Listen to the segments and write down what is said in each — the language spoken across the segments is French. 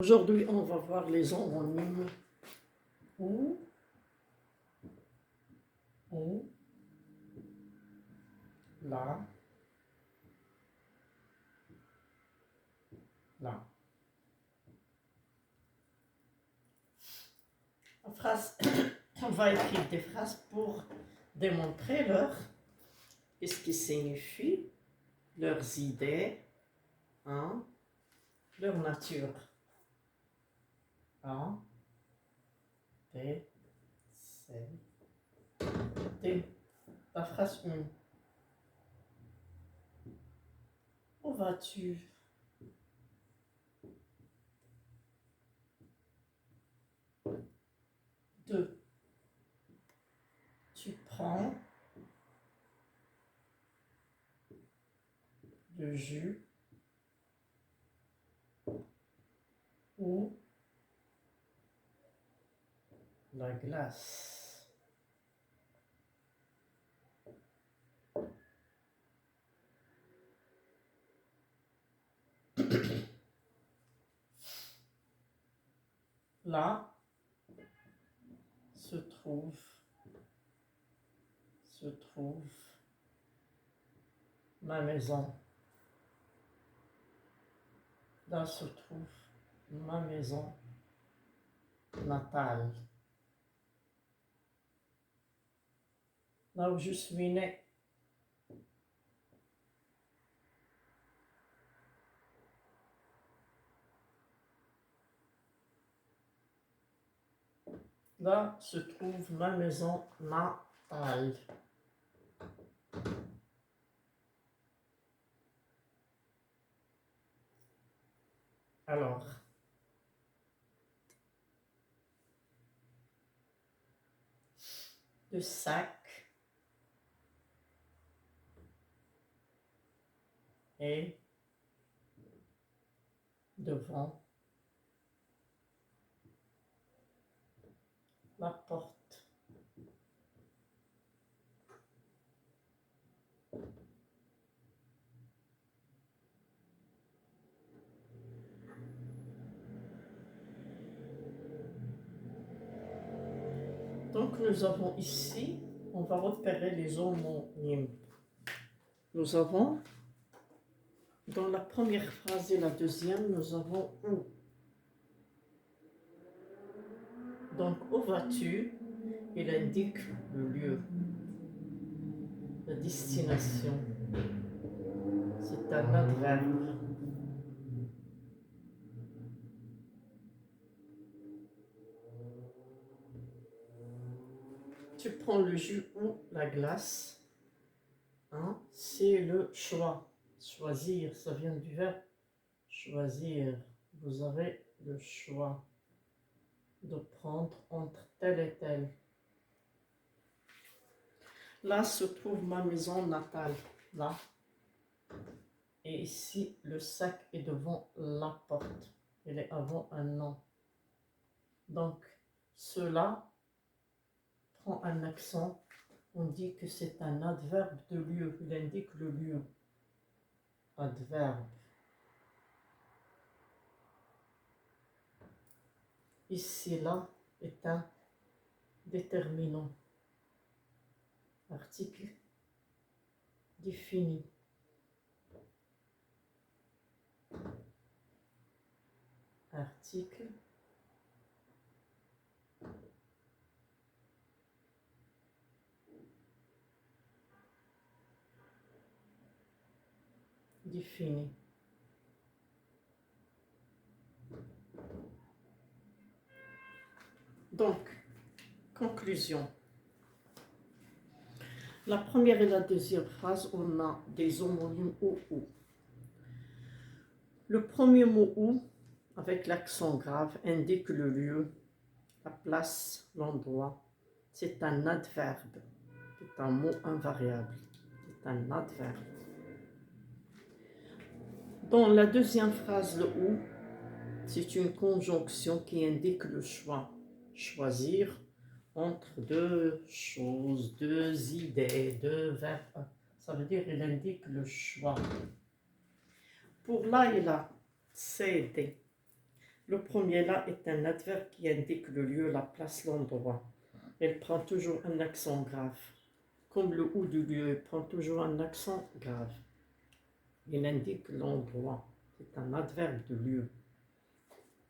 Aujourd'hui, on va voir les homonymes ou, la, la. La phrase, on va écrire des phrases pour démontrer qu'est-ce qui signifie, leurs idées, hein, leur nature. A, B, C, D. La phrase 1. Où vas-tu? 2. Tu prends le jus ou la glace. Là se trouve ma maison. Là se trouve ma maison natale. Là où je suis né. Là se trouve ma maison natale. Alors, le sac est devant la porte. Donc nous avons ici, on va repérer les homonymes. Nous avons, dans la première phrase et la deuxième, nous avons où. Donc où vas-tu? Il indique le lieu, la destination. C'est un adverbe. Tu prends le jus ou la glace. Hein? C'est le choix. Choisir, ça vient du verbe choisir. Vous avez le choix de prendre entre tel et tel. Là se trouve ma maison natale. Là. Et ici, le sac est devant la porte. Il est avant un nom. Donc, cela prend un accent. On dit que c'est un adverbe de lieu. Il indique le lieu. Adverbe. Ici, là, est un déterminant. Article défini. Article défini. Donc, conclusion. La première et la deuxième phrase, on a des homonymes ou. Le premier mot ou, avec l'accent grave, indique le lieu, la place, l'endroit. C'est un adverbe. C'est un mot invariable. C'est un adverbe. Dans la deuxième phrase, le ou, c'est une conjonction qui indique le choix. Choisir entre deux choses, deux idées, deux verbes. Ça veut dire qu'il indique le choix. Pour là et là, c'est D. Le premier là est un adverbe qui indique le lieu, la place, l'endroit. Il prend toujours un accent grave. Comme le ou du lieu, il prend toujours un accent grave. Il indique l'endroit. C'est un adverbe de lieu.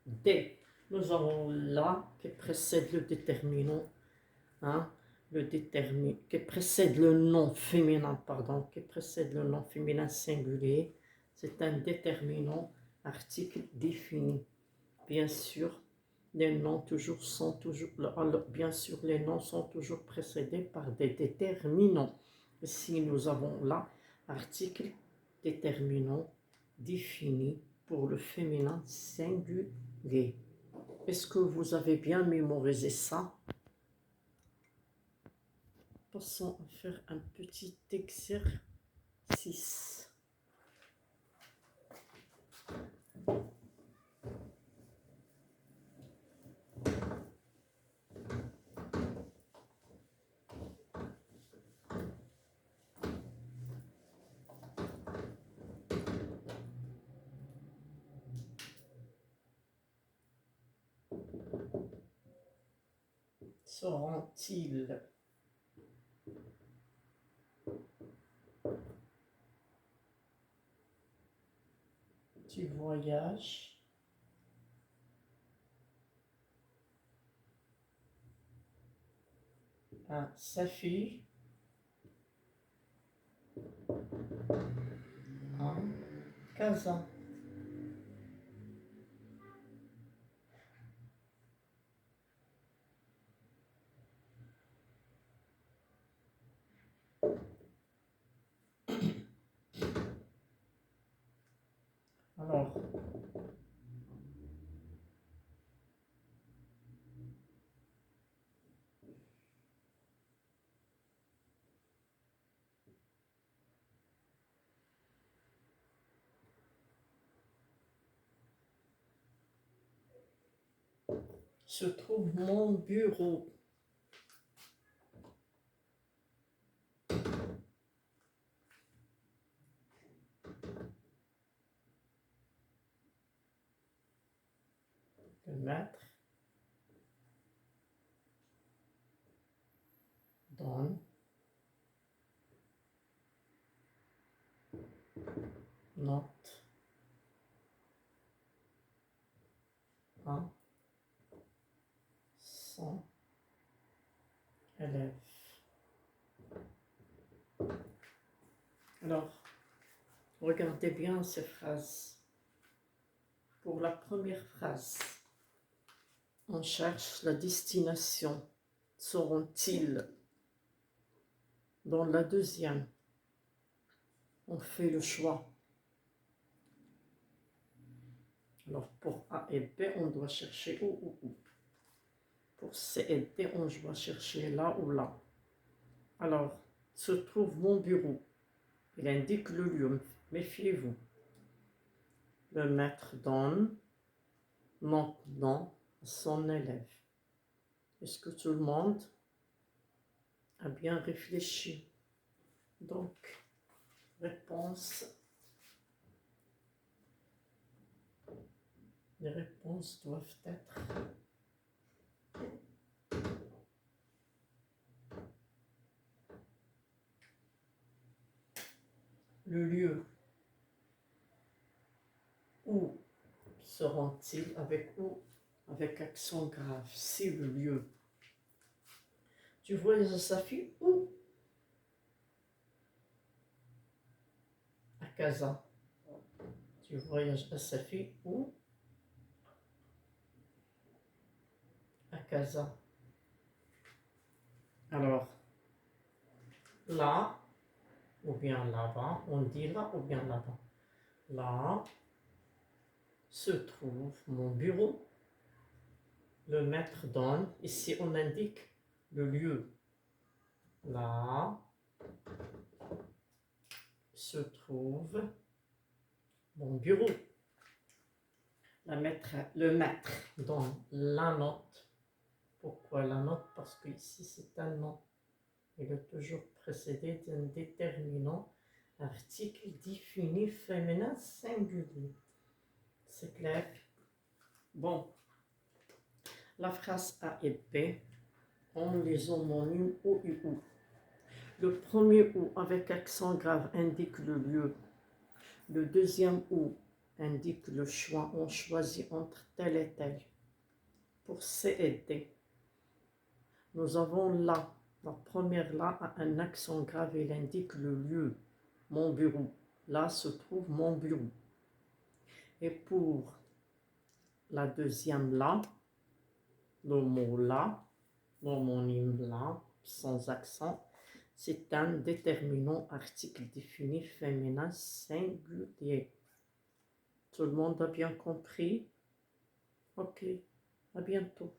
D. Nous avons là qui précède le déterminant. Hein, qui précède le nom féminin, pardon, qui précède le nom féminin singulier. C'est un déterminant, article défini. Bien sûr, les noms bien sûr, les noms sont toujours précédés par des déterminants. Ici, nous avons là article déterminant défini pour le féminin singulier. Est-ce que vous avez bien mémorisé ça? Passons à faire un petit exercice. Seront-ils du voyage à Safi à Casa? Alors, se trouve mon bureau. Le maître donne note à son élève. Alors, regardez bien ces phrases. Pour la première phrase, on cherche la destination. Seront-ils? Dans la deuxième, on fait le choix. Alors, pour A et B, on doit chercher où ou où. Pour C et D, on doit chercher là ou là. Alors, se trouve mon bureau. Il indique le lieu. Méfiez-vous. Le maître donne maintenant à son élève. Est-ce que tout le monde a bien réfléchi? Donc, réponse. Les réponses doivent être le lieu. Où seront-ils? Avec où? Avec accent grave. C'est le lieu. Tu voyages à Safi où? À Casa. Tu voyages à Safi où? À Casa. Alors, là, ou bien là-bas, on dit là ou bien là-bas. Là se trouve mon bureau. Le maître donne. Ici, on indique le lieu. Là se trouve mon bureau. Le maître donne la note. Pourquoi la note? Parce que ici, c'est un nom. Il est toujours précédé d'un déterminant, article défini féminin singulier. C'est clair? Bon, la phrase A et B ont les homonymes O et OU. Le premier OU avec accent grave indique le lieu. Le deuxième OU indique le choix. On choisit entre tel et tel. Pour C et D, nous avons la. La première là a un accent grave, il indique le lieu, mon bureau. Là se trouve mon bureau. Et pour la deuxième là, le mot là, l'homonyme là, sans accent, c'est un déterminant article défini féminin singulier. Tout le monde a bien compris? Ok, à bientôt.